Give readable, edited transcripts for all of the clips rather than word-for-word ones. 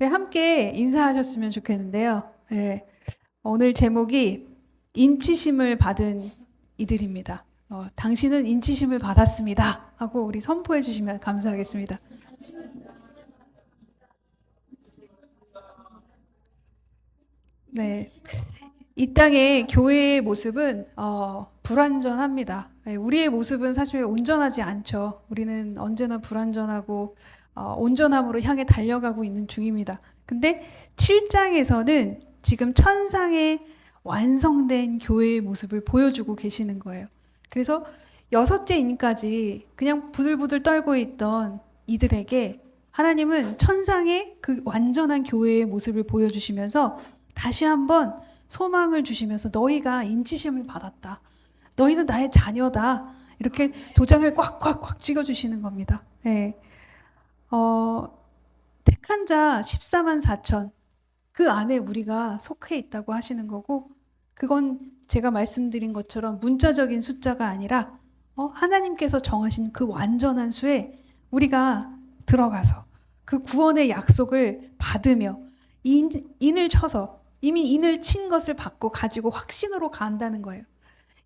함께 인사하셨으면 좋겠는데요. 네, 오늘 제목이 인치심을 받은 이들입니다. 당신은 인치심을 받았습니다 하고 우리 선포해 주시면 감사하겠습니다. 네, 이 땅의 교회의 모습은 불완전합니다. 네, 우리의 모습은 사실 온전하지 않죠. 우리는 언제나 불완전하고 온전함으로 향해 달려가고 있는 중입니다. 근데 7장에서는 지금 천상의 완성된 교회의 모습을 보여주고 계시는 거예요. 그래서 여섯째 인까지 그냥 부들부들 떨고 있던 이들에게 하나님은 천상의 그 완전한 교회의 모습을 보여주시면서 다시 한번 소망을 주시면서 너희가 인치심을 받았다. 너희는 나의 자녀다. 이렇게 도장을 꽉꽉꽉 찍어주시는 겁니다. 네. 어, 택한 자 14만 4천. 그 안에 우리가 속해 있다고 하시는 거고, 그건 제가 말씀드린 것처럼 문자적인 숫자가 아니라, 하나님께서 정하신 그 완전한 수에 우리가 들어가서 그 구원의 약속을 받으며 인을 쳐서 이미 인을 친 것을 받고 가지고 확신으로 간다는 거예요.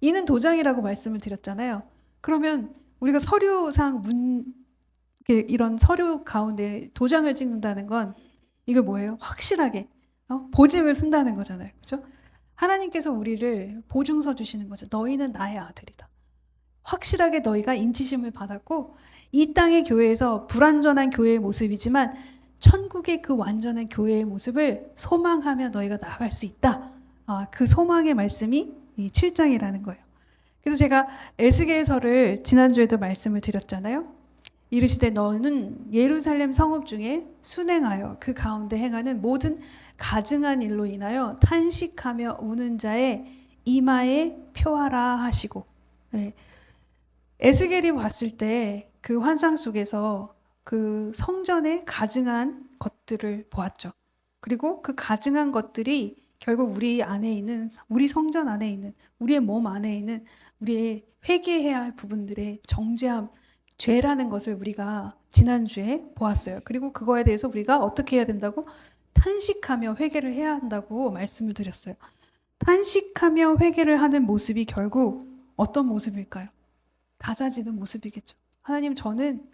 인은 도장이라고 말씀을 드렸잖아요. 그러면 우리가 서류상 이런 서류 가운데 도장을 찍는다는 건 이거 뭐예요? 확실하게 보증을 쓴다는 거잖아요. 그렇죠? 하나님께서 우리를 보증서 주시는 거죠. 너희는 나의 아들이다. 확실하게 너희가 인치심을 받았고 이 땅의 교회에서 불완전한 교회의 모습이지만 천국의 그 완전한 교회의 모습을 소망하며 너희가 나아갈 수 있다. 그 소망의 말씀이 이 7장이라는 거예요. 그래서 제가 에스겔서를 지난주에도 말씀을 드렸잖아요. 이르시되 너는 예루살렘 성읍 중에 순행하여 그 가운데 행하는 모든 가증한 일로 인하여 탄식하며 우는 자의 이마에 표하라 하시고, 네. 에스겔이 봤을 때 그 환상 속에서 그 성전의 가증한 것들을 보았죠. 그리고 그 가증한 것들이 결국 우리 안에 있는, 우리 성전 안에 있는, 우리의 몸 안에 있는 우리의 회개해야 할 부분들의 정죄함, 죄라는 것을 우리가 지난주에 보았어요. 그리고 그거에 대해서 우리가 어떻게 해야 된다고? 탄식하며 회개를 해야 한다고 말씀을 드렸어요. 탄식하며 회개를 하는 모습이 결국 어떤 모습일까요? 다자지는 모습이겠죠. 하나님, 저는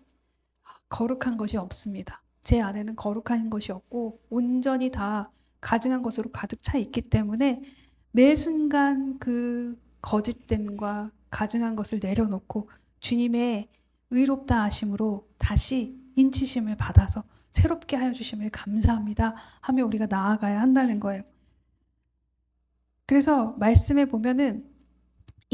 거룩한 것이 없습니다. 제 안에는 거룩한 것이 없고 온전히 다 가증한 것으로 가득 차 있기 때문에 매 순간 그 거짓됨과 가증한 것을 내려놓고 주님의 의롭다 하심으로 다시 인치심을 받아서 새롭게 하여 주심을 감사합니다 하며 우리가 나아가야 한다는 거예요. 그래서 말씀에 보면은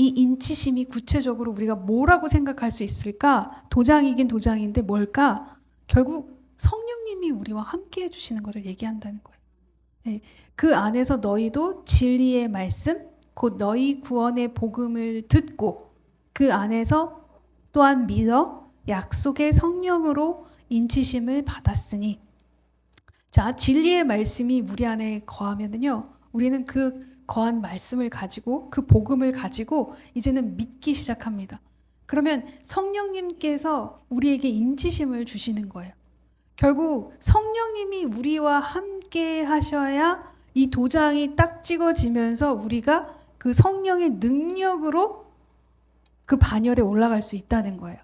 이 인치심이 구체적으로 우리가 뭐라고 생각할 수 있을까? 도장이긴 도장인데 뭘까? 결국 성령님이 우리와 함께 해주시는 것을 얘기한다는 거예요. 네. 그 안에서 너희도 진리의 말씀, 곧 너희 구원의 복음을 듣고 그 안에서 또한 믿어 약속의 성령으로 인치심을 받았으니, 자, 진리의 말씀이 우리 안에 거하면은요, 우리는 그 거한 말씀을 가지고 그 복음을 가지고 이제는 믿기 시작합니다. 그러면 성령님께서 우리에게 인치심을 주시는 거예요. 결국 성령님이 우리와 함께 하셔야 이 도장이 딱 찍어지면서 우리가 그 성령의 능력으로 그 반열에 올라갈 수 있다는 거예요.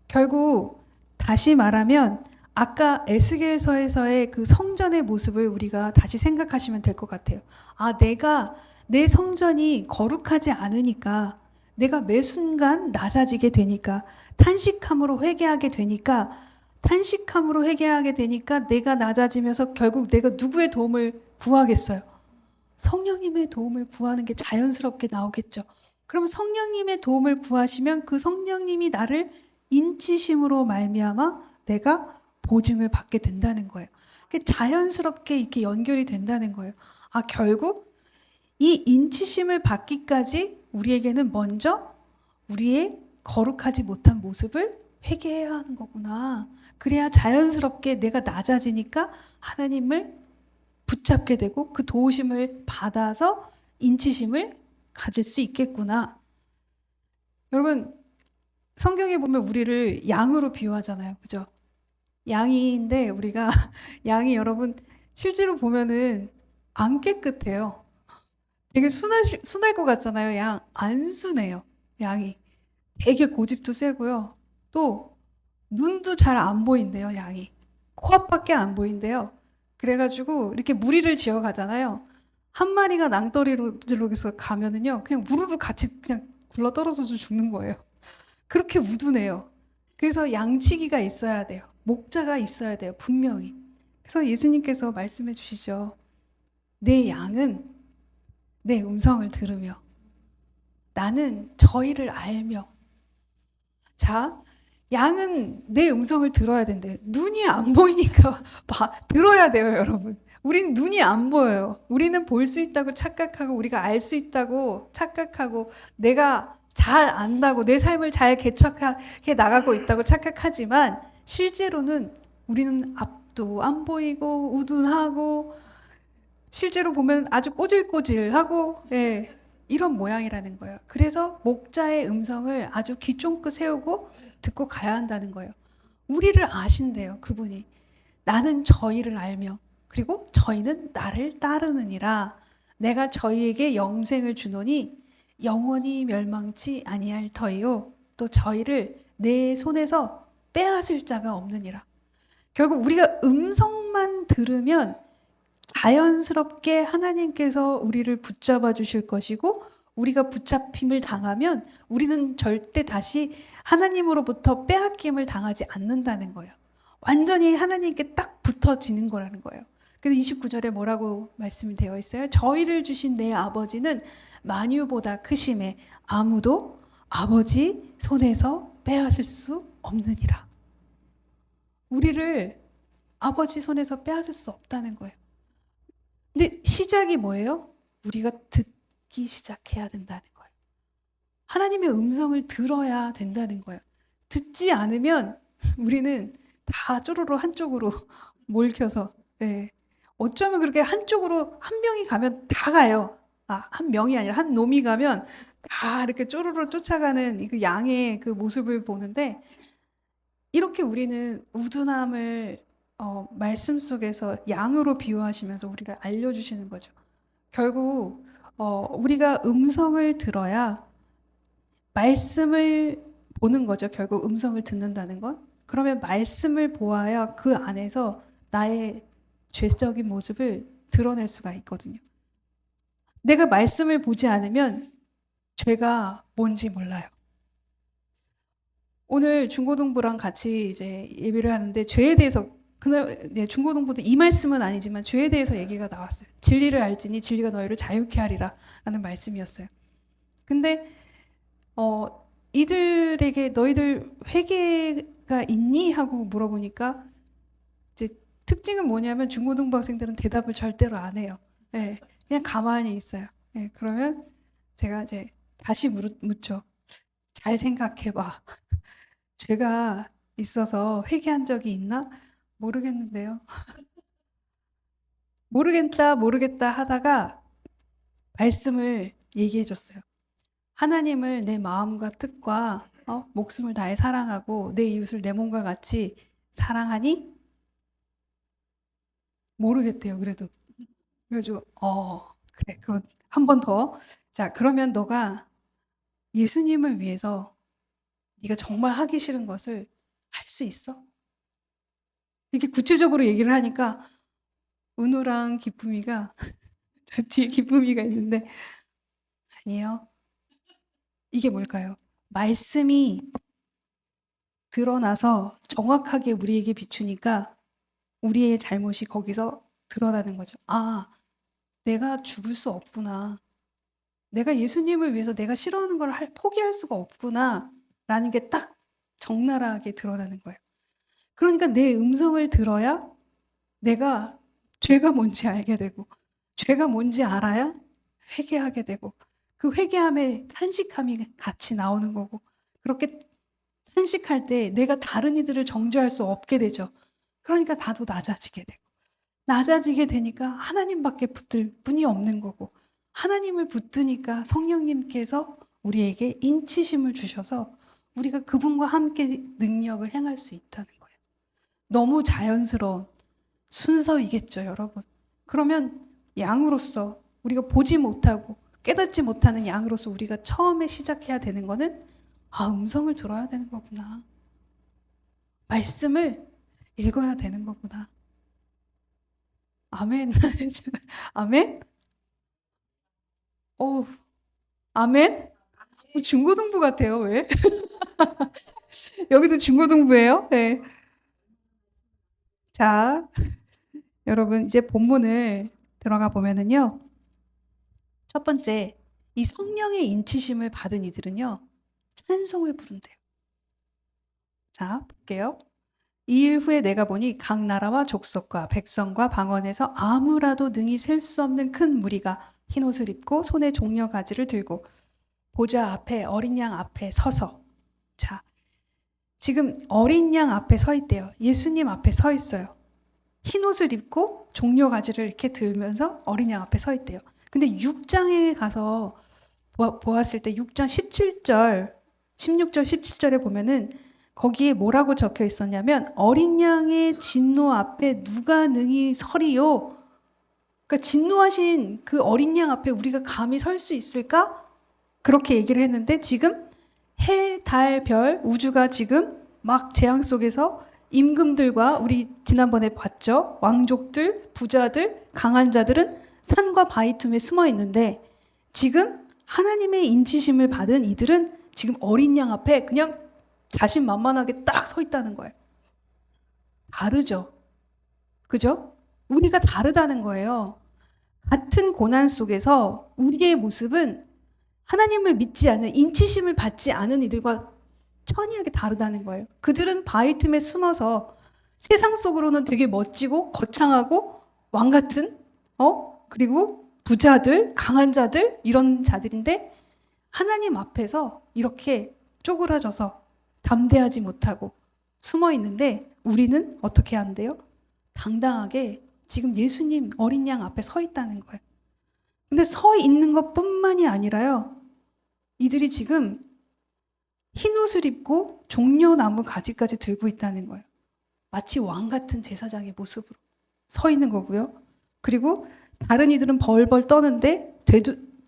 결국 다시 말하면 아까 에스겔서에서의 그 성전의 모습을 우리가 다시 생각하시면 될 것 같아요. 내가 내 성전이 거룩하지 않으니까, 내가 매 순간 낮아지게 되니까, 탄식함으로 회개하게 되니까 내가 낮아지면서 결국 내가 누구의 도움을 구하겠어요? 성령님의 도움을 구하는 게 자연스럽게 나오겠죠. 그럼 성령님의 도움을 구하시면 그 성령님이 나를 인치심으로 말미암아 내가 보증을 받게 된다는 거예요. 자연스럽게 이렇게 연결이 된다는 거예요. 결국 이 인치심을 받기까지 우리에게는 먼저 우리의 거룩하지 못한 모습을 회개해야 하는 거구나. 그래야 자연스럽게 내가 낮아지니까 하나님을 붙잡게 되고 그 도우심을 받아서 인치심을 가질 수 있겠구나. 여러분, 성경에 보면 우리를 양으로 비유하잖아요. 그죠? 양인데 우리가 양이 여러분 실제로 보면은 안 깨끗해요. 되게 순할 것 같잖아요. 양 안 순해요. 양이 되게 고집도 세고요. 또 눈도 잘 안 보인대요. 양이 코앞밖에 안 보인대요. 그래가지고 이렇게 무리를 지어 가잖아요. 한 마리가 낭떠러지로 해서 가면은요, 그냥 무르르 같이 그냥 굴러 떨어져서 죽는 거예요. 그렇게 우둔해요. 그래서 양치기가 있어야 돼요. 목자가 있어야 돼요. 분명히. 그래서 예수님께서 말씀해 주시죠. 내 양은 내 음성을 들으며 나는 저희를 알며. 자, 양은 내 음성을 들어야 된대. 눈이 안 보이니까 들어야 돼요, 여러분. 우리는 눈이 안 보여요. 우리는 볼 수 있다고 착각하고 우리가 알 수 있다고 착각하고 내가 잘 안다고 내 삶을 잘 개척해 나가고 있다고 착각하지만 실제로는 우리는 앞도 안 보이고 우둔하고 실제로 보면 아주 꼬질꼬질하고 예, 이런 모양이라는 거예요. 그래서 목자의 음성을 아주 귀 쫑긋 세우고 듣고 가야 한다는 거예요. 우리를 아신대요, 그분이. 나는 저희를 알며 그리고 저희는 나를 따르느니라. 내가 저희에게 영생을 주노니 영원히 멸망치 아니할 터이요. 또 저희를 내 손에서 빼앗을 자가 없느니라. 결국 우리가 음성만 들으면 자연스럽게 하나님께서 우리를 붙잡아 주실 것이고 우리가 붙잡힘을 당하면 우리는 절대 다시 하나님으로부터 빼앗김을 당하지 않는다는 거예요. 완전히 하나님께 딱 붙어지는 거라는 거예요. 그래서 29절에 뭐라고 말씀이 되어 있어요? 저희를 주신 내 아버지는 만유보다 크심에 아무도 아버지 손에서 빼앗을 수 없느니라. 우리를 아버지 손에서 빼앗을 수 없다는 거예요. 근데 시작이 뭐예요? 우리가 듣기 시작해야 된다는 거예요. 하나님의 음성을 들어야 된다는 거예요. 듣지 않으면 우리는 다 쪼로로 한쪽으로 몰켜서 네. 어쩌면 그렇게 한쪽으로 한 명이 가면 다 가요. 한 명이 아니라 한 놈이 가면 다 이렇게 쪼로로 쫓아가는 그 양의 그 모습을 보는데 이렇게 우리는 우둔함을 말씀 속에서 양으로 비유하시면서 우리를 알려주시는 거죠. 결국 우리가 음성을 들어야 말씀을 보는 거죠. 결국 음성을 듣는다는 건. 그러면 말씀을 보아야 그 안에서 나의 죄적인 모습을 드러낼 수가 있거든요. 내가 말씀을 보지 않으면 죄가 뭔지 몰라요. 오늘 중고등부랑 같이 이제 예배를 하는데 죄에 대해서 그날 중고등부도 이 말씀은 아니지만 죄에 대해서 얘기가 나왔어요. 진리를 알지니 진리가 너희를 자유케 하리라 라는 말씀이었어요. 근데 이들에게 너희들 회개가 있니? 하고 물어보니까 이제 특징은 뭐냐면 중고등부 학생들은 대답을 절대로 안 해요. 네, 그냥 가만히 있어요. 네, 그러면 제가 이제 다시 묻죠. 잘 생각해봐. 죄가 있어서 회개한 적이 있나? 모르겠는데요. 모르겠다 하다가 말씀을 얘기해 줬어요. 하나님을 내 마음과 뜻과 목숨을 다해 사랑하고 내 이웃을 내 몸과 같이 사랑하니? 모르겠대요, 그래도. 그래가지고, 그래, 그럼 한 번 더. 자, 그러면 너가 예수님을 위해서 네가 정말 하기 싫은 것을 할 수 있어? 이렇게 구체적으로 얘기를 하니까 은우랑 기쁨이가 저 뒤에 기쁨이가 있는데 아니요. 이게 뭘까요? 말씀이 드러나서 정확하게 우리에게 비추니까 우리의 잘못이 거기서 드러나는 거죠. 내가 죽을 수 없구나. 내가 예수님을 위해서 내가 싫어하는 걸 포기할 수가 없구나. 라는 게 딱 적나라하게 드러나는 거예요. 그러니까 내 음성을 들어야 내가 죄가 뭔지 알게 되고, 죄가 뭔지 알아야 회개하게 되고, 그 회개함에 탄식함이 같이 나오는 거고, 그렇게 탄식할 때 내가 다른 이들을 정죄할 수 없게 되죠. 그러니까 나도 낮아지게 되고, 낮아지게 되니까 하나님밖에 붙들 분이 없는 거고, 하나님을 붙드니까 성령님께서 우리에게 인치심을 주셔서 우리가 그분과 함께 능력을 행할 수 있다는 거예요. 너무 자연스러운, 순서이겠죠, 여러분. 그러면 양으로서 우리가 보지 못하고 깨닫지 못하는 양으로서 우리가 처음에 시작해야 되는 거는 음성을 들어야 되는 거구나. 말씀을 읽어야 되는 거구나. 아멘. 아멘? 아멘? 중고등부 같아요, 왜? 여기도 중고등부예요? 네. 자, 여러분, 이제 본문을 들어가 보면은요. 첫 번째, 이 성령의 인치심을 받은 이들은요, 찬송을 부른대요. 자, 볼게요. 이 일 후에 내가 보니 각 나라와 족속과 백성과 방언에서 아무라도 능히 셀 수 없는 큰 무리가 흰옷을 입고 손에 종려 가지를 들고 보좌 앞에 어린 양 앞에 서서, 자, 지금 어린 양 앞에 서 있대요. 예수님 앞에 서 있어요. 흰옷을 입고 종려 가지를 이렇게 들면서 어린 양 앞에 서 있대요. 근데 6장에 가서 보았을 때 6장 17절, 16절, 17절에 보면은 거기에 뭐라고 적혀 있었냐면 어린 양의 진노 앞에 누가 능히 서리요? 그러니까 진노하신 그 어린 양 앞에 우리가 감히 설 수 있을까? 그렇게 얘기를 했는데 지금 해, 달, 별, 우주가 지금 막 재앙 속에서 임금들과 우리 지난번에 봤죠? 왕족들, 부자들, 강한 자들은 산과 바위 틈에 숨어 있는데 지금 하나님의 인치심을 받은 이들은 지금 어린 양 앞에 그냥 자신만만하게 딱 서 있다는 거예요. 다르죠? 그죠? 우리가 다르다는 거예요. 같은 고난 속에서 우리의 모습은 하나님을 믿지 않는, 인치심을 받지 않은 이들과 천이하게 다르다는 거예요. 그들은 바위 틈에 숨어서 세상 속으로는 되게 멋지고 거창하고 왕 같은, 그리고 부자들, 강한 자들, 이런 자들인데 하나님 앞에서 이렇게 쪼그라져서 담대하지 못하고 숨어 있는데 우리는 어떻게 한대요? 당당하게 지금 예수님 어린 양 앞에 서 있다는 거예요. 근데 서 있는 것뿐만이 아니라요. 이들이 지금 흰 옷을 입고 종려나무 가지까지 들고 있다는 거예요. 마치 왕 같은 제사장의 모습으로 서 있는 거고요. 그리고 다른 이들은 벌벌 떠는데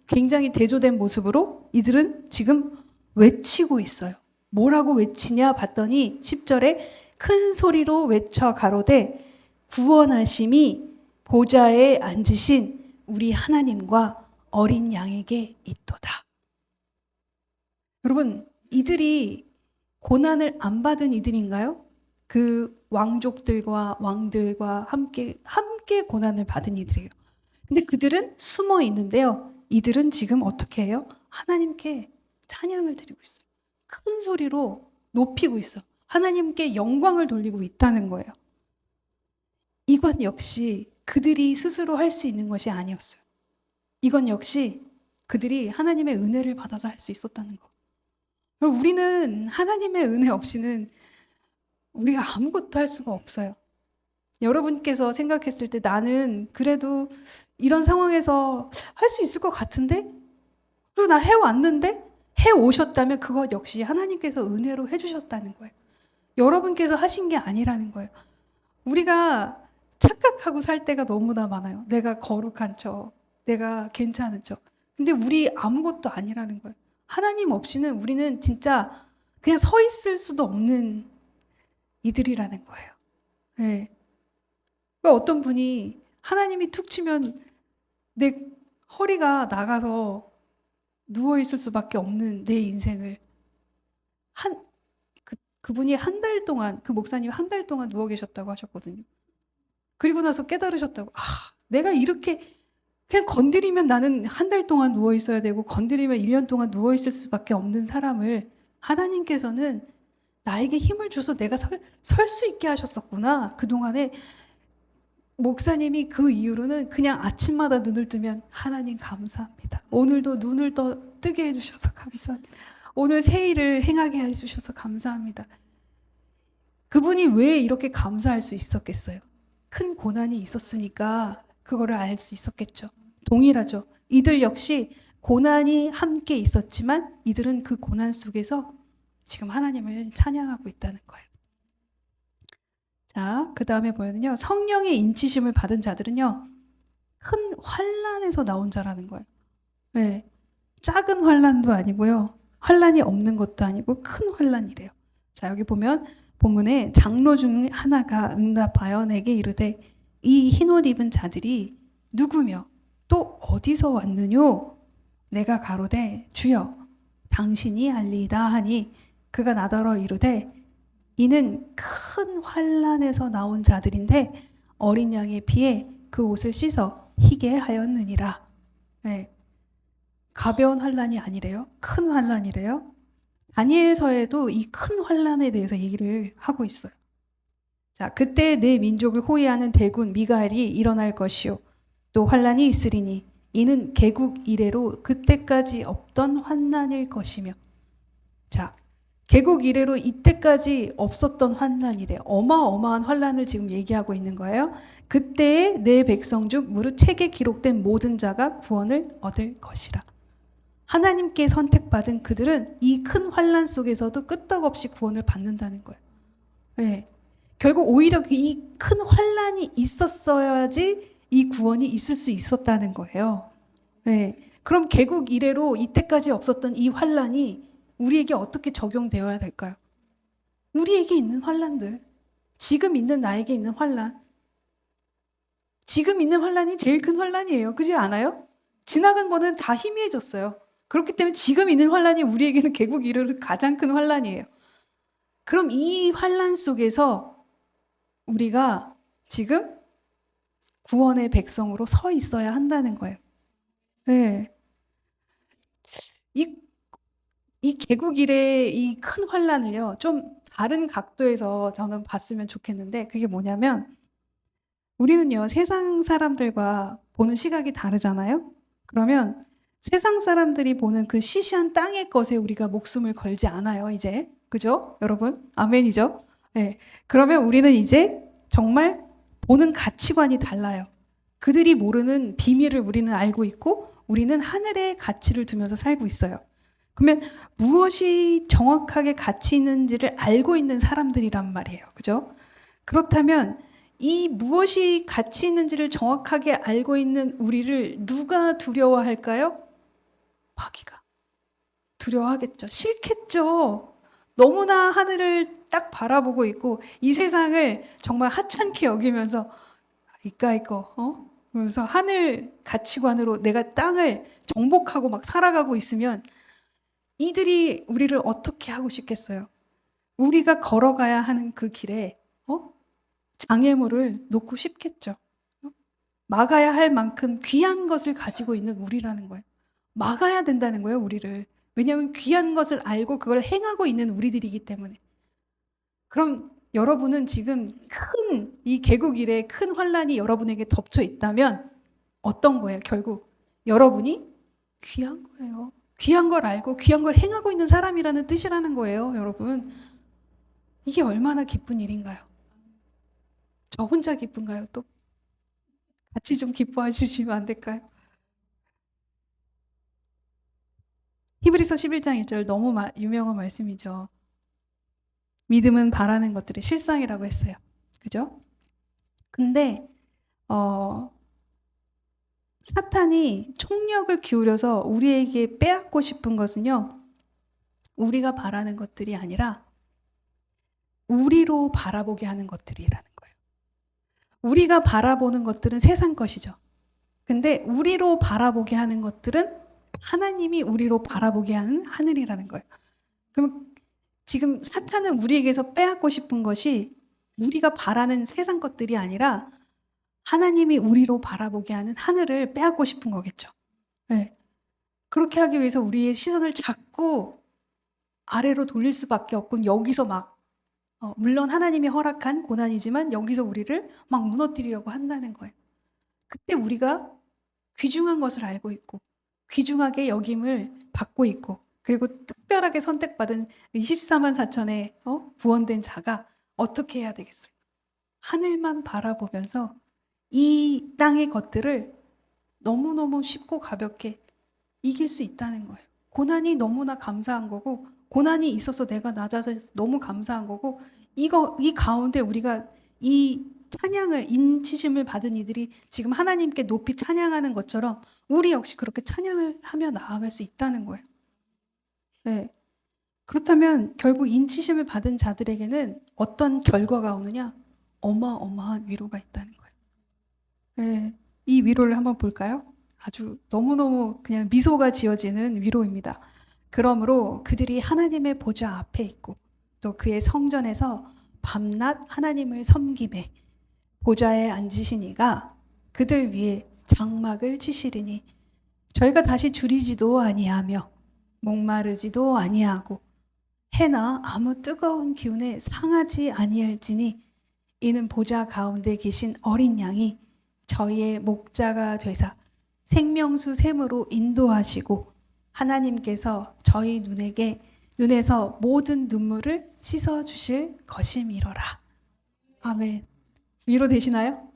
굉장히 대조된 모습으로 이들은 지금 외치고 있어요. 뭐라고 외치냐 봤더니 10절에 큰 소리로 외쳐 가로되 구원하심이 보좌에 앉으신 우리 하나님과 어린 양에게 있도다. 여러분, 이들이 고난을 안 받은 이들인가요? 그 왕족들과 왕들과 함께 고난을 받은 이들이에요. 근데 그들은 숨어 있는데요. 이들은 지금 어떻게 해요? 하나님께 찬양을 드리고 있어요. 큰 소리로 높이고 있어. 하나님께 영광을 돌리고 있다는 거예요. 이건 역시 그들이 스스로 할 수 있는 것이 아니었어요. 이건 역시 그들이 하나님의 은혜를 받아서 할 수 있었다는 거. 우리는 하나님의 은혜 없이는 우리가 아무것도 할 수가 없어요. 여러분께서 생각했을 때 나는 그래도 이런 상황에서 할 수 있을 것 같은데? 그리고 나 해왔는데? 해오셨다면 그것 역시 하나님께서 은혜로 해주셨다는 거예요. 여러분께서 하신 게 아니라는 거예요. 우리가 착각하고 살 때가 너무나 많아요. 내가 거룩한 척, 내가 괜찮은 척. 근데 우리 아무것도 아니라는 거예요. 하나님 없이는 우리는 진짜 그냥 서 있을 수도 없는 이들이라는 거예요. 네. 그러니까 어떤 분이 하나님이 툭 치면 내 허리가 나가서 누워 있을 수밖에 없는 내 인생을 그분이 한 달 동안, 그 목사님이 한 달 동안 누워 계셨다고 하셨거든요. 그리고 나서 깨달으셨다고. 내가 이렇게 그냥 건드리면 나는 한 달 동안 누워 있어야 되고 건드리면 1년 동안 누워 있을 수밖에 없는 사람을 하나님께서는 나에게 힘을 줘서 내가 설 수 있게 하셨었구나. 그동안에 목사님이 그 이후로는 그냥 아침마다 눈을 뜨면 하나님 감사합니다. 오늘도 눈을 뜨게 해주셔서 감사합니다. 오늘 새 일을 행하게 해주셔서 감사합니다. 그분이 왜 이렇게 감사할 수 있었겠어요? 큰 고난이 있었으니까 그거를 알 수 있었겠죠. 동일하죠. 이들 역시 고난이 함께 있었지만 이들은 그 고난 속에서 지금 하나님을 찬양하고 있다는 거예요. 자, 그 다음에 보면요. 성령의 인치심을 받은 자들은요. 큰 환난에서 나온 자라는 거예요. 네. 작은 환난도 아니고요. 환난이 없는 것도 아니고 큰 환난이래요. 자, 여기 보면 본문에 장로 중 하나가 응답하여 내게 이르되 이 흰옷 입은 자들이 누구며 또 어디서 왔느뇨? 내가 가로되 주여 당신이 알리이다 하니 그가 나더러 이르되 이는 큰 환난에서 나온 자들인데 어린 양의 피에 그 옷을 씻어 희게 하였느니라. 네. 가벼운 환난이 아니래요. 큰 환난이래요. 다니엘서에도 이 큰 환난에 대해서 얘기를 하고 있어요. 자, 그때 내 민족을 호위하는 대군 미가엘이 일어날 것이요. 또 환난이 있으리니 이는 개국 이래로 그때까지 없던 환난일 것이며. 자, 개국 이래로 이때까지 없었던 환난이래. 어마어마한 환난을 지금 얘기하고 있는 거예요. 그때에 내 백성 중 무릇 책에 기록된 모든 자가 구원을 얻을 것이라. 하나님께 선택받은 그들은 이 큰 환난 속에서도 끄떡없이 구원을 받는다는 거예요. 네. 결국 오히려 이 큰 환난이 있었어야지 이 구원이 있을 수 있었다는 거예요. 네. 그럼 개국 이래로 이때까지 없었던 이 환난이 우리에게 어떻게 적용되어야 될까요? 우리에게 있는 환난들, 지금 있는 나에게 있는 환난, 지금 있는 환난이 제일 큰 환난이에요. 그렇지 않아요? 지나간 거는 다 희미해졌어요. 그렇기 때문에 지금 있는 환난이 우리에게는 개국 이래로 가장 큰 환난이에요. 그럼 이 환난 속에서 우리가 지금 구원의 백성으로 서 있어야 한다는 거예요. 네. 이 개국 이래 이 큰 환난을요, 좀 다른 각도에서 저는 봤으면 좋겠는데, 그게 뭐냐면, 우리는요, 세상 사람들과 보는 시각이 다르잖아요? 그러면 세상 사람들이 보는 그 시시한 땅의 것에 우리가 목숨을 걸지 않아요, 이제. 그죠? 여러분? 아멘이죠? 네. 그러면 우리는 이제 정말 보는 가치관이 달라요. 그들이 모르는 비밀을 우리는 알고 있고, 우리는 하늘의 가치를 두면서 살고 있어요. 그러면 무엇이 정확하게 가치 있는지를 알고 있는 사람들이란 말이에요. 그죠? 그렇다면 이 무엇이 가치 있는지를 정확하게 알고 있는 우리를 누가 두려워할까요? 마귀가. 두려워하겠죠. 싫겠죠. 너무나 하늘을 딱 바라보고 있고 이 세상을 정말 하찮게 여기면서 이까이 거 그러면서 하늘 가치관으로 내가 땅을 정복하고 막 살아가고 있으면 이들이 우리를 어떻게 하고 싶겠어요? 우리가 걸어가야 하는 그 길에 장애물을 놓고 싶겠죠. 막아야 할 만큼 귀한 것을 가지고 있는 우리라는 거예요. 막아야 된다는 거예요, 우리를. 왜냐하면 귀한 것을 알고 그걸 행하고 있는 우리들이기 때문에. 그럼 여러분은 지금 큰 이 개국 이래 큰 환난이 여러분에게 덮쳐 있다면 어떤 거예요, 결국? 여러분이 귀한 거예요. 귀한 걸 알고 귀한 걸 행하고 있는 사람이라는 뜻이라는 거예요, 여러분. 이게 얼마나 기쁜 일인가요? 저 혼자 기쁜가요, 또? 같이 좀 기뻐해 주시면 안 될까요? 히브리서 11장 1절 너무 유명한 말씀이죠. 믿음은 바라는 것들의 실상이라고 했어요. 그죠? 근데 사탄이 총력을 기울여서 우리에게 빼앗고 싶은 것은요. 우리가 바라는 것들이 아니라 우리로 바라보게 하는 것들이라는 거예요. 우리가 바라보는 것들은 세상 것이죠. 근데 우리로 바라보게 하는 것들은 하나님이 우리로 바라보게 하는 하늘이라는 거예요. 그럼 지금 사탄은 우리에게서 빼앗고 싶은 것이 우리가 바라는 세상 것들이 아니라 하나님이 우리로 바라보게 하는 하늘을 빼앗고 싶은 거겠죠. 네. 그렇게 하기 위해서 우리의 시선을 자꾸 아래로 돌릴 수밖에 없고 여기서 막 물론 하나님이 허락한 고난이지만 여기서 우리를 막 무너뜨리려고 한다는 거예요. 그때 우리가 귀중한 것을 알고 있고 귀중하게 여김을 받고 있고 그리고 특별하게 선택받은 24만 4천의 구원된 자가 어떻게 해야 되겠어요? 하늘만 바라보면서 이 땅의 것들을 너무너무 쉽고 가볍게 이길 수 있다는 거예요. 고난이 너무나 감사한 거고 고난이 있어서 내가 낮아서 너무 감사한 거고 이 가운데 우리가 이 찬양을 인치심을 받은 이들이 지금 하나님께 높이 찬양하는 것처럼 우리 역시 그렇게 찬양을 하며 나아갈 수 있다는 거예요. 네. 그렇다면 결국 인치심을 받은 자들에게는 어떤 결과가 오느냐? 어마어마한 위로가 있다는 거예요. 네. 이 위로를 한번 볼까요? 아주 너무너무 그냥 미소가 지어지는 위로입니다. 그러므로 그들이 하나님의 보좌 앞에 있고 또 그의 성전에서 밤낮 하나님을 섬기매 보좌에 앉으신 이가 그들 위에 장막을 치시리니 저희가 다시 줄이지도 아니하며 목마르지도 아니하고 해나 아무 뜨거운 기운에 상하지 아니할지니 이는 보좌 가운데 계신 어린 양이 저희의 목자가 되사 생명수 샘으로 인도하시고 하나님께서 저희 눈에서 모든 눈물을 씻어 주실 것임이로라. 아멘. 위로 되시나요?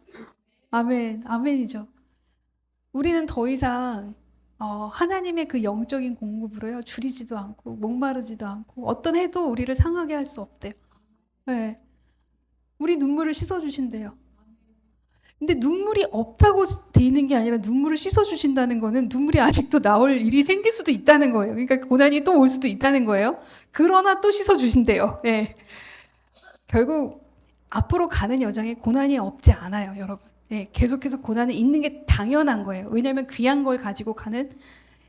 아멘. 아멘이죠. 우리는 더 이상 하나님의 그 영적인 공급으로요 줄이지도 않고 목마르지도 않고 어떤 해도 우리를 상하게 할 수 없대요. 네. 우리 눈물을 씻어 주신대요. 근데 눈물이 없다고 돼 있는 게 아니라 눈물을 씻어 주신다는 거는 눈물이 아직도 나올 일이 생길 수도 있다는 거예요. 그러니까 고난이 또 올 수도 있다는 거예요. 그러나 또 씻어 주신대요. 예. 결국 앞으로 가는 여정에 고난이 없지 않아요, 여러분. 예, 계속해서 고난은 있는 게 당연한 거예요. 왜냐하면 귀한 걸 가지고 가는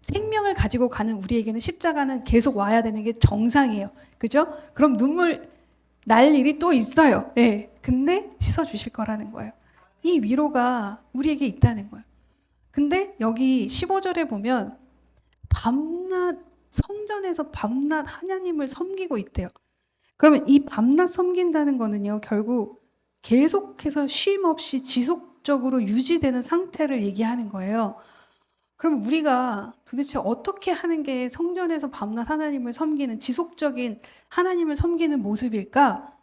생명을 가지고 가는 우리에게는 십자가는 계속 와야 되는 게 정상이에요. 그죠? 그럼 눈물 날 일이 또 있어요. 예. 근데 씻어 주실 거라는 거예요. 이 위로가 우리에게 있다는 거예요. 근데 여기 15절에 보면 밤낮 성전에서 밤낮 하나님을 섬기고 있대요. 그러면 이 밤낮 섬긴다는 거는요, 결국 계속해서 쉼 없이 지속적으로 유지되는 상태를 얘기하는 거예요. 그럼 우리가 도대체 어떻게 하는 게 성전에서 밤낮 하나님을 섬기는 지속적인 하나님을 섬기는 모습일까?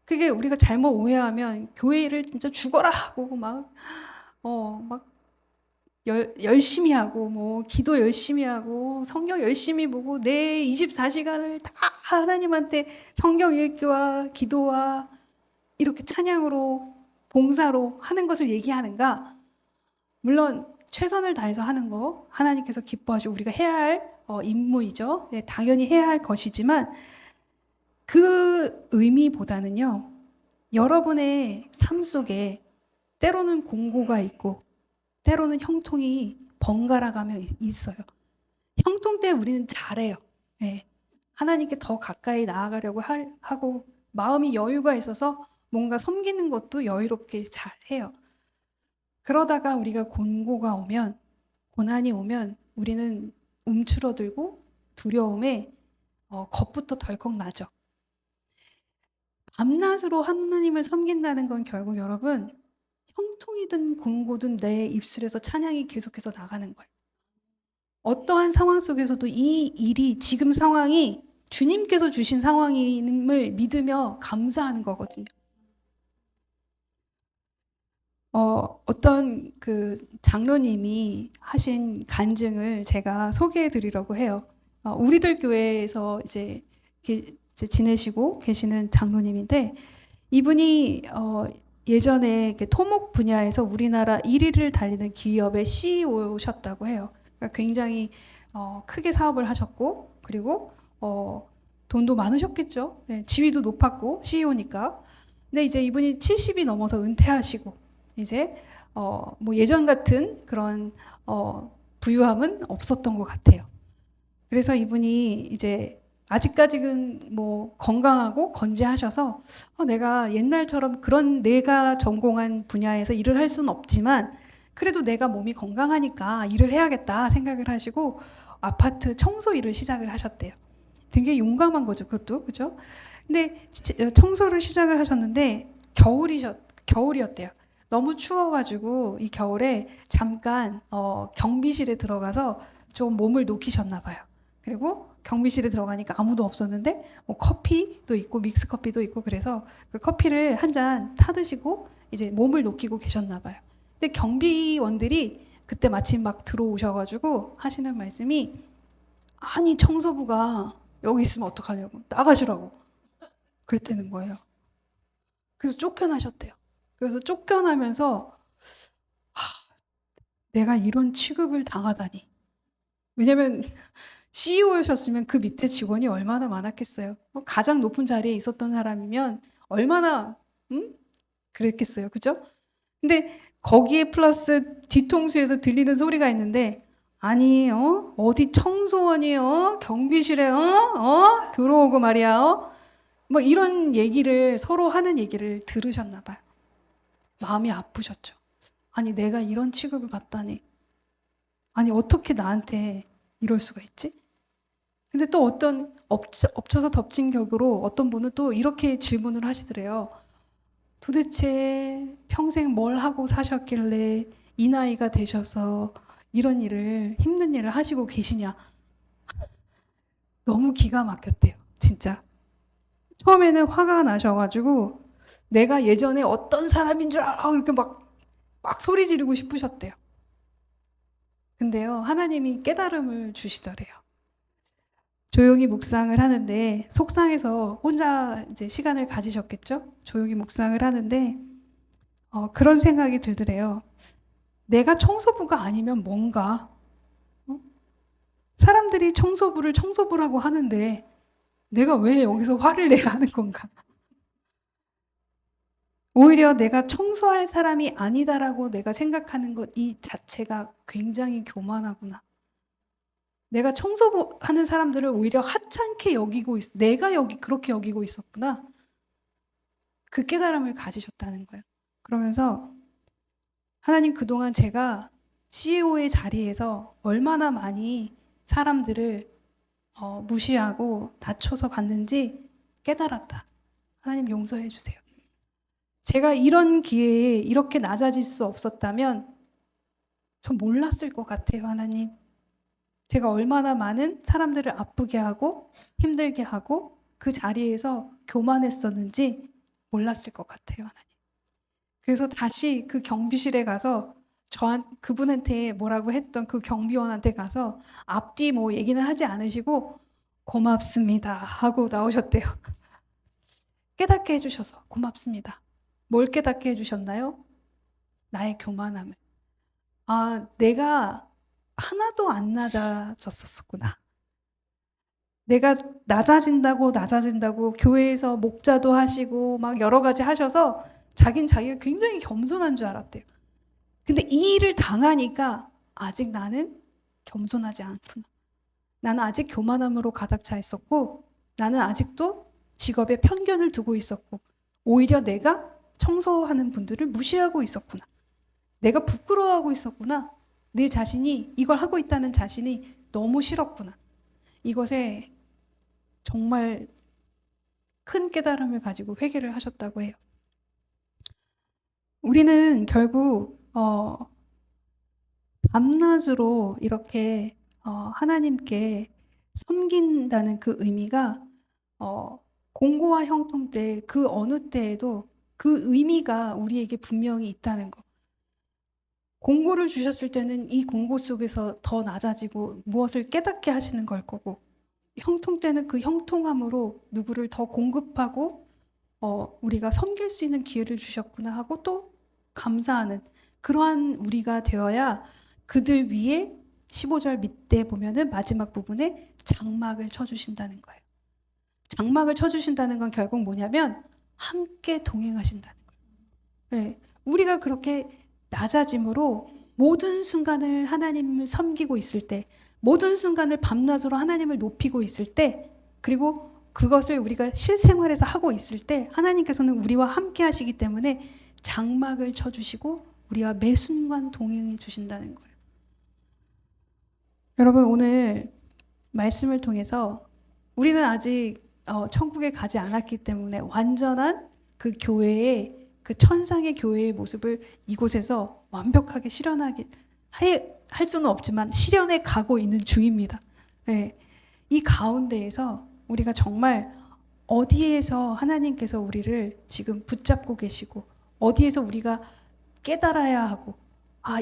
그게 우리가 잘못 오해하면 교회를 진짜 죽어라 하고 막 열심히 하고 뭐 기도 열심히 하고 성경 열심히 보고 내 24시간을 다 하나님한테 성경 읽기와 기도와 이렇게 찬양으로 봉사로 하는 것을 얘기하는가? 물론 최선을 다해서 하는 거 하나님께서 기뻐하시고 우리가 해야 할 임무이죠. 네, 당연히 해야 할 것이지만 그 의미보다는요, 여러분의 삶 속에 때로는 공고가 있고 때로는 형통이 번갈아 가며 있어요. 형통 때 우리는 잘해요. 네. 하나님께 더 가까이 나아가려고 하고 마음이 여유가 있어서 뭔가 섬기는 것도 여유롭게 잘해요. 그러다가 우리가 곤고가 오면, 고난이 오면 우리는 움츠러들고 두려움에 겁부터 덜컥 나죠. 밤낮으로 하나님을 섬긴다는 건 결국 여러분 형통이든 곤고든 내 입술에서 찬양이 계속해서 나가는 거예요. 어떠한 상황 속에서도 이 일이 지금 상황이 주님께서 주신 상황임을 믿으며 감사하는 거거든요. 어떤 그 장로님이 하신 간증을 제가 소개해 드리려고 해요. 우리들 교회에서 이제 지내시고 계시는 장로님인데 이분이 예전에 토목 분야에서 우리나라 1위를 달리는 기업의 CEO셨다고 해요. 그러니까 굉장히 크게 사업을 하셨고 그리고 돈도 많으셨겠죠. 네, 지위도 높았고 CEO니까. 근데 이제 이분이 70이 넘어서 은퇴하시고 이제 뭐 예전 같은 그런 부유함은 없었던 것 같아요. 그래서 이분이 이제 아직까지는 뭐 건강하고 건재하셔서 내가 옛날처럼 그런 내가 전공한 분야에서 일을 할 수는 없지만 그래도 내가 몸이 건강하니까 일을 해야겠다 생각을 하시고 아파트 청소 일을 시작을 하셨대요. 되게 용감한 거죠, 그것도. 그죠? 근데 청소를 시작을 하셨는데 겨울이었대요. 너무 추워가지고 이 겨울에 잠깐 경비실에 들어가서 좀 몸을 녹이셨나 봐요. 그리고 경비실에 들어가니까 아무도 없었는데 뭐 커피도 있고 믹스 커피도 있고 그래서 그 커피를 한 잔 타드시고 이제 몸을 녹이고 계셨나 봐요. 근데 경비원들이 그때 마침 막 들어오셔가지고 하시는 말씀이 아니 청소부가 여기 있으면 어떡하냐고 나가시라고 그랬다는 거예요. 그래서 쫓겨나셨대요. 그래서 쫓겨나면서 내가 이런 취급을 당하다니. 왜냐면 CEO셨으면 그 밑에 직원이 얼마나 많았겠어요. 가장 높은 자리에 있었던 사람이면 얼마나 그랬겠어요. 그죠? 근데 거기에 플러스 뒤통수에서 들리는 소리가 있는데 아니 어디 청소원이 경비실에 들어오고 말이야 뭐 이런 얘기를 서로 하는 얘기를 들으셨나 봐요. 마음이 아프셨죠. 아니 내가 이런 취급을 받다니. 아니 어떻게 나한테 이럴 수가 있지? 근데 또 어떤 엎쳐서 덮친 격으로 어떤 분은 또 이렇게 질문을 하시더래요. 도대체 평생 뭘 하고 사셨길래 이 나이가 되셔서 이런 일을, 힘든 일을 하시고 계시냐. 너무 기가 막혔대요. 진짜. 처음에는 화가 나셔가지고 내가 예전에 어떤 사람인 줄 알아. 이렇게 막 소리 지르고 싶으셨대요. 근데요, 하나님이 깨달음을 주시더래요. 조용히 묵상을 하는데 속상해서 혼자 이제 시간을 가지셨겠죠? 조용히 묵상을 하는데 그런 생각이 들더래요. 내가 청소부가 아니면 뭔가 사람들이 청소부를 청소부라고 하는데 내가 왜 여기서 화를 내야 하는 건가? 오히려 내가 청소할 사람이 아니다라고 내가 생각하는 것 이 자체가 굉장히 교만하구나. 내가 청소하는 사람들을 오히려 하찮게 여기고 내가 그렇게 여기고 있었구나. 그 깨달음을 가지셨다는 거예요. 그러면서 하나님 그동안 제가 CEO의 자리에서 얼마나 많이 사람들을 무시하고 낮춰서 봤는지 깨달았다. 하나님 용서해 주세요. 제가 이런 기회에 이렇게 낮아질 수 없었다면 전 몰랐을 것 같아요, 하나님. 제가 얼마나 많은 사람들을 아프게 하고 힘들게 하고 그 자리에서 교만했었는지 몰랐을 것 같아요, 하나님. 그래서 다시 그 경비실에 가서 그분한테 뭐라고 했던 그 경비원한테 가서 앞뒤 뭐 얘기는 하지 않으시고 고맙습니다 하고 나오셨대요. 깨닫게 해주셔서 고맙습니다. 뭘 깨닫게 해주셨나요? 나의 교만함을. 아, 내가 하나도 안 낮아졌었구나. 내가 낮아진다고 교회에서 목자도 하시고 막 여러 가지 하셔서 자기가 굉장히 겸손한 줄 알았대요. 근데 이 일을 당하니까 아직 나는 겸손하지 않구나. 나는 아직 교만함으로 가득 차 있었고 나는 아직도 직업에 편견을 두고 있었고 오히려 내가 청소하는 분들을 무시하고 있었구나. 내가 부끄러워하고 있었구나. 내 자신이 이걸 하고 있다는 자신이 너무 싫었구나. 이것에 정말 큰 깨달음을 가지고 회개를 하셨다고 해요. 우리는 결국 밤낮으로 이렇게 하나님께 섬긴다는 그 의미가 공고와 형통 때 그 어느 때에도 그 의미가 우리에게 분명히 있다는 거. 공고를 주셨을 때는 이 공고 속에서 더 낮아지고 무엇을 깨닫게 하시는 걸 거고 형통 때는 그 형통함으로 누구를 더 공급하고 우리가 섬길 수 있는 기회를 주셨구나 하고 또 감사하는 그러한 우리가 되어야 그들 위에 15절 밑에 보면은 마지막 부분에 장막을 쳐주신다는 거예요. 장막을 쳐주신다는 건 결국 뭐냐면 함께 동행하신다는 거예요. 네, 우리가 그렇게 낮아짐으로 모든 순간을 하나님을 섬기고 있을 때 모든 순간을 밤낮으로 하나님을 높이고 있을 때 그리고 그것을 우리가 실생활에서 하고 있을 때 하나님께서는 우리와 함께 하시기 때문에 장막을 쳐주시고 우리와 매 순간 동행해 주신다는 거예요. 여러분 오늘 말씀을 통해서 우리는 아직 천국에 가지 않았기 때문에 완전한 그 교회의 그 천상의 교회의 모습을 이곳에서 완벽하게 실현하게 할 수는 없지만 실현해 가고 있는 중입니다. 네. 이 가운데에서 우리가 정말 어디에서 하나님께서 우리를 지금 붙잡고 계시고 어디에서 우리가 깨달아야 하고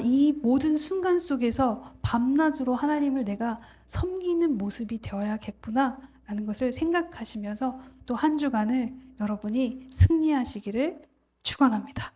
이 모든 순간 속에서 밤낮으로 하나님을 내가 섬기는 모습이 되어야겠구나 라는 것을 생각하시면서 또 한 주간을 여러분이 승리하시기를 축원합니다.